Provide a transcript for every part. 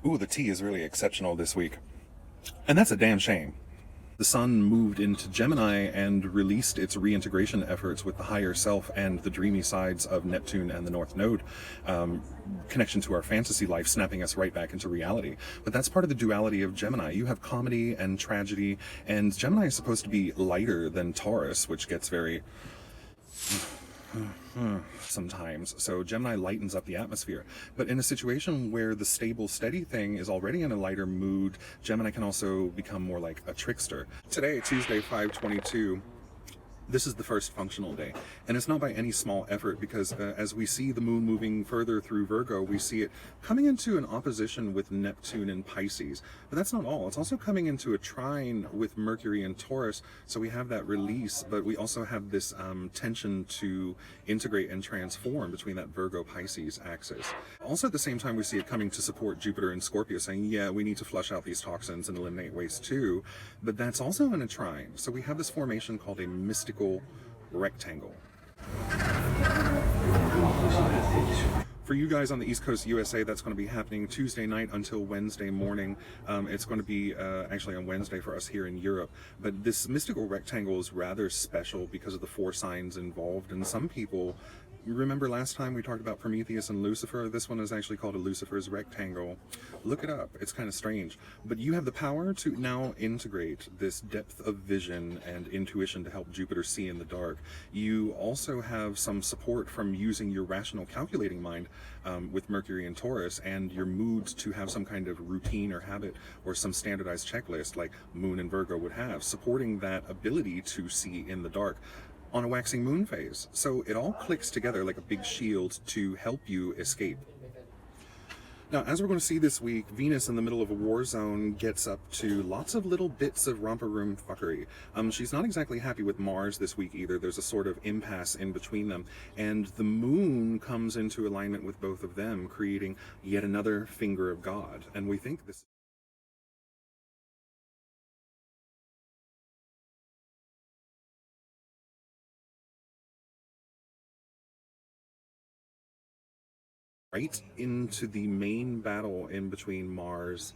Ooh, the tea is really exceptional this week. And that's a damn shame. The sun moved into Gemini and released its reintegration efforts with the higher self and the dreamy sides of Neptune and the North Node, connection to our fantasy life, snapping us right back into reality. But that's part of the duality of Gemini. You have comedy and tragedy, and Gemini is supposed to be lighter than Taurus, which gets very sometimes. So Gemini lightens up the atmosphere. But in a situation where the stable, steady thing is already in a lighter mood, Gemini can also become more like a trickster. Today, Tuesday, 5/22, this is the first functional day, and it's not by any small effort, because as we see the moon moving further through Virgo, we see it coming into an opposition with Neptune and Pisces. But that's not all. It's also coming into a trine with Mercury and Taurus, so we have that release, but we also have this tension to integrate and transform between that Virgo-Pisces axis. Also at the same time, we see it coming to support Jupiter and Scorpio, saying, yeah, we need to flush out these toxins and eliminate waste too, but that's also in a trine. So we have this formation called a mystical rectangle. For you guys on the East Coast USA, that's going to be happening Tuesday night until Wednesday morning. It's going to be actually on Wednesday for us here in Europe. But this mystical rectangle is rather special because of the 4 signs involved. And some people, remember last time we talked about Prometheus and Lucifer? This one is actually called a Lucifer's rectangle. Look it up. It's kind of strange. But you have the power to now integrate this depth of vision and intuition to help Jupiter see in the dark. You also have some support from using your rational calculating mind with Mercury and Taurus, and your moods to have some kind of routine or habit or some standardized checklist like Moon and Virgo would have, supporting that ability to see in the dark on a waxing moon phase. So it all clicks together like a big shield to help you escape. Now, as we're going to see this week, Venus in the middle of a war zone gets up to lots of little bits of romper room fuckery. She's not exactly happy with Mars this week either. There's a sort of impasse in between them. And the moon comes into alignment with both of them, creating yet another finger of God. And we think this right into the main battle in between Mars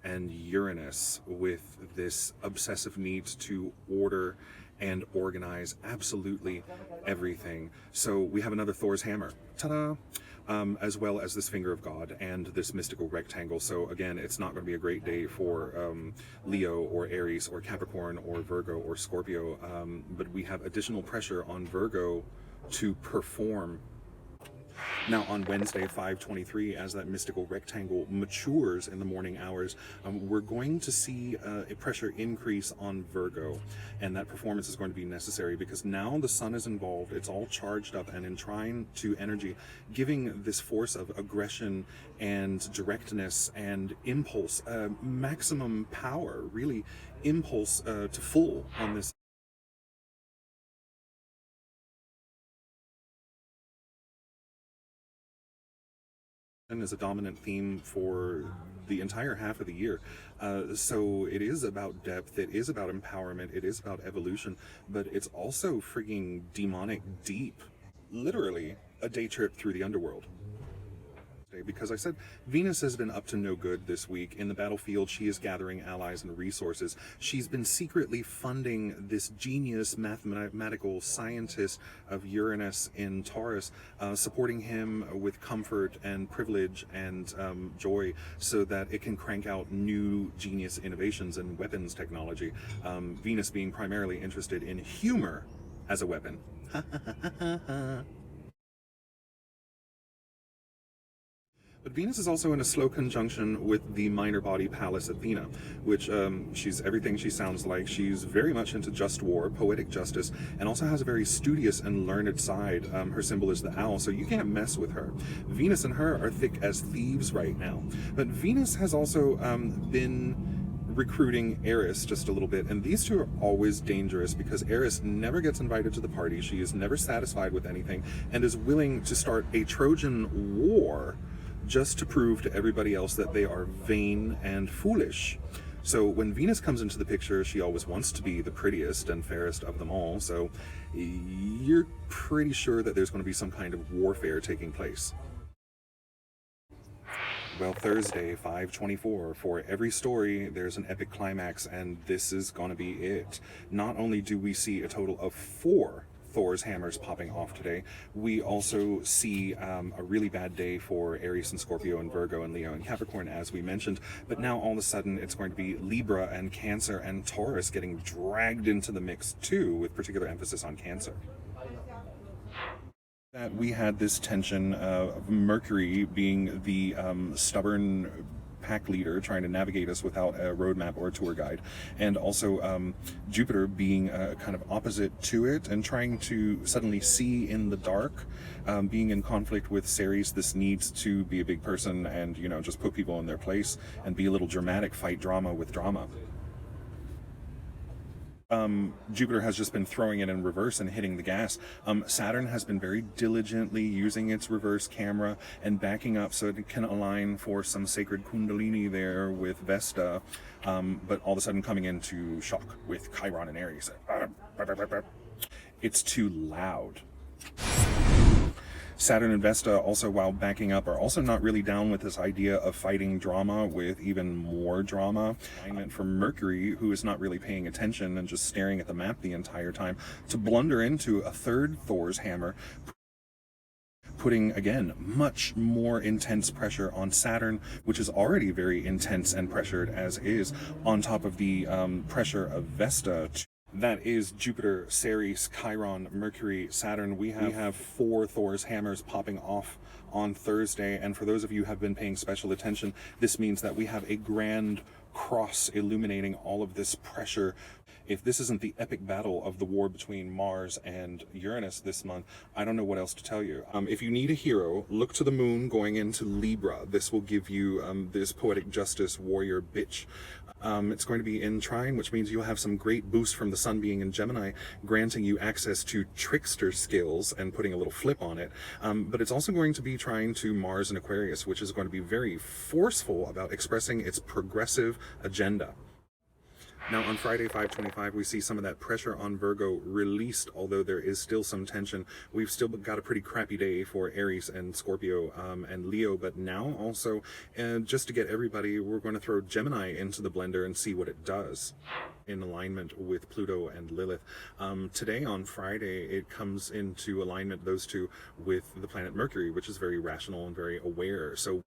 and Uranus, with this obsessive need to order and organize absolutely everything. So we have another Thor's hammer, ta-da, as well as this finger of God and this mystical rectangle. So again, it's not going to be a great day for Leo or Aries or Capricorn or Virgo or Scorpio, but we have additional pressure on Virgo to perform. Now on Wednesday, 5/23, as that mystical rectangle matures in the morning hours, we're going to see a pressure increase on Virgo, and that performance is going to be necessary because now the sun is involved. It's all charged up and in trine to energy, giving this force of aggression and directness and impulse, maximum power, really impulse to full on this. Is a dominant theme for the entire half of the year. So it is about depth, it is about empowerment, it is about evolution, but it's also frigging demonic deep. Literally a day trip through the underworld. Because I said Venus has been up to no good this week. In the battlefield, she is gathering allies and resources. She's been secretly funding this genius mathematical scientist of Uranus in Taurus, supporting him with comfort and privilege and joy so that it can crank out new genius innovations and weapons technology. Venus being primarily interested in humor as a weapon. But Venus is also in a slow conjunction with the minor body Pallas Athena, which she's everything she sounds like. She's very much into just war, poetic justice, and also has a very studious and learned side. Her symbol is the owl, so you can't mess with her. Venus and her are thick as thieves right now. But Venus has also been recruiting Eris just a little bit, and these two are always dangerous because Eris never gets invited to the party. She is never satisfied with anything and is willing to start a Trojan war just to prove to everybody else that they are vain and foolish. So when Venus comes into the picture, she always wants to be the prettiest and fairest of them all, so you're pretty sure that there's going to be some kind of warfare taking place. Well, Thursday, 5/24. For every story, there's an epic climax, and this is gonna be it. Not only do we see a total of 4 Thor's hammers popping off today, we also see a really bad day for Aries and Scorpio and Virgo and Leo and Capricorn, as we mentioned. But now all of a sudden, it's going to be Libra and Cancer and Taurus getting dragged into the mix too, with particular emphasis on Cancer. That we had this tension of Mercury being the stubborn pack leader trying to navigate us without a roadmap or a tour guide, and also Jupiter being kind of opposite to it and trying to suddenly see in the dark, being in conflict with Ceres. This needs to be a big person and, you know, just put people in their place and be a little dramatic, fight drama with drama. Jupiter has just been throwing it in reverse and hitting the gas. Saturn has been very diligently using its reverse camera and backing up so it can align for some sacred kundalini there with Vesta, but all of a sudden coming into shock with Chiron and Aries. It's too loud. Saturn and Vesta also, while backing up, are also not really down with this idea of fighting drama with even more drama. Alignment for Mercury, who is not really paying attention and just staring at the map the entire time, to blunder into a third Thor's hammer, putting, again, much more intense pressure on Saturn, which is already very intense and pressured as is, on top of the pressure of Vesta. That is Jupiter, Ceres, Chiron, Mercury, Saturn. We have 4 Thor's hammers popping off on Thursday, and for those of you who have been paying special attention, this means that we have a grand cross illuminating all of this pressure. If this isn't the epic battle of the war between Mars and Uranus this month, I don't know what else to tell you. If you need a hero, look to the moon going into Libra. This will give you this poetic justice warrior bitch. It's going to be in trine, which means you'll have some great boost from the sun being in Gemini, granting you access to trickster skills and putting a little flip on it. But it's also going to be trine to Mars and Aquarius, which is going to be very forceful about expressing its progressive agenda. Now on Friday, 5/25, we see some of that pressure on Virgo released, although there is still some tension. We've still got a pretty crappy day for Aries and Scorpio and Leo, but now also, just to get everybody, we're going to throw Gemini into the blender and see what it does in alignment with Pluto and Lilith. Today on Friday, it comes into alignment, those two, with the planet Mercury, which is very rational and very aware. So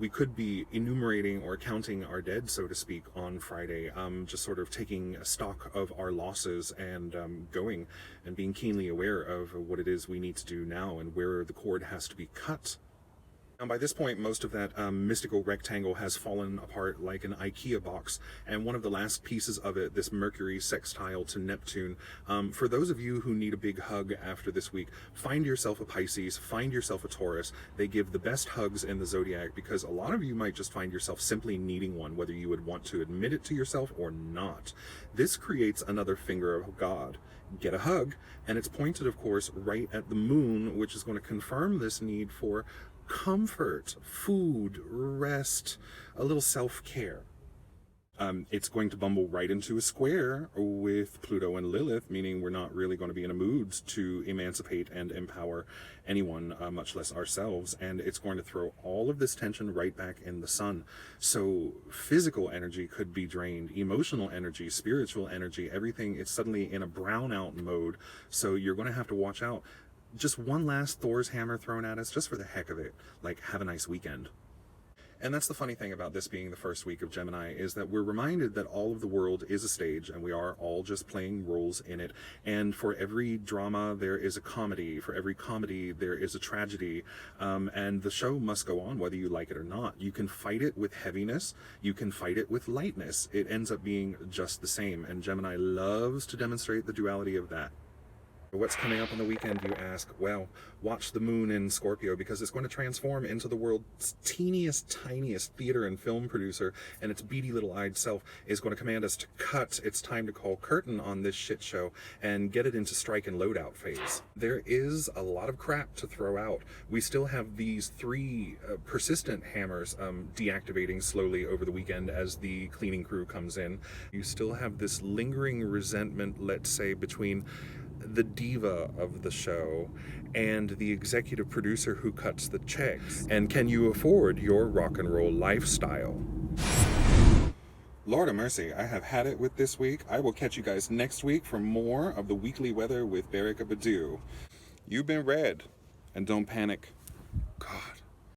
we could be enumerating or counting our dead, so to speak, on Friday, just sort of taking stock of our losses and going and being keenly aware of what it is we need to do now and where the cord has to be cut. Now, by this point, most of that mystical rectangle has fallen apart like an IKEA box, and one of the last pieces of it, this Mercury sextile to Neptune. For those of you who need a big hug after this week, find yourself a Pisces, find yourself a Taurus. They give the best hugs in the zodiac, because a lot of you might just find yourself simply needing one, whether you would want to admit it to yourself or not. This creates another finger of God. Get a hug, and it's pointed, of course, right at the moon, which is going to confirm this need for comfort, food, rest, a little self-care. It's going to bumble right into a square with Pluto and Lilith, meaning we're not really going to be in a mood to emancipate and empower anyone, much less ourselves, and it's going to throw all of this tension right back in the sun. So physical energy could be drained, emotional energy, spiritual energy, everything is suddenly in a brownout mode, so you're going to have to watch out. Just one last Thor's hammer thrown at us, just for the heck of it. Like, have a nice weekend. And that's the funny thing about this being the first week of Gemini, is that we're reminded that all of the world is a stage and we are all just playing roles in it. And for every drama, there is a comedy. For every comedy, there is a tragedy. And the show must go on whether you like it or not. You can fight it with heaviness. You can fight it with lightness. It ends up being just the same. And Gemini loves to demonstrate the duality of that. What's coming up on the weekend, you ask? Well, watch the moon in Scorpio, because it's going to transform into the world's teeniest, tiniest theater and film producer, and its beady little-eyed self is going to command us to cut. It's time to call curtain on this shit show and get it into strike and loadout phase. There is a lot of crap to throw out. We still have these 3 persistent hammers deactivating slowly over the weekend as the cleaning crew comes in. You still have this lingering resentment, let's say, between the diva of the show and the executive producer who cuts the checks? And can you afford your rock and roll lifestyle? Lord of mercy, I have had it with this week. I will catch you guys next week for more of the weekly weather with Bearykah. You've been read, and don't panic. God.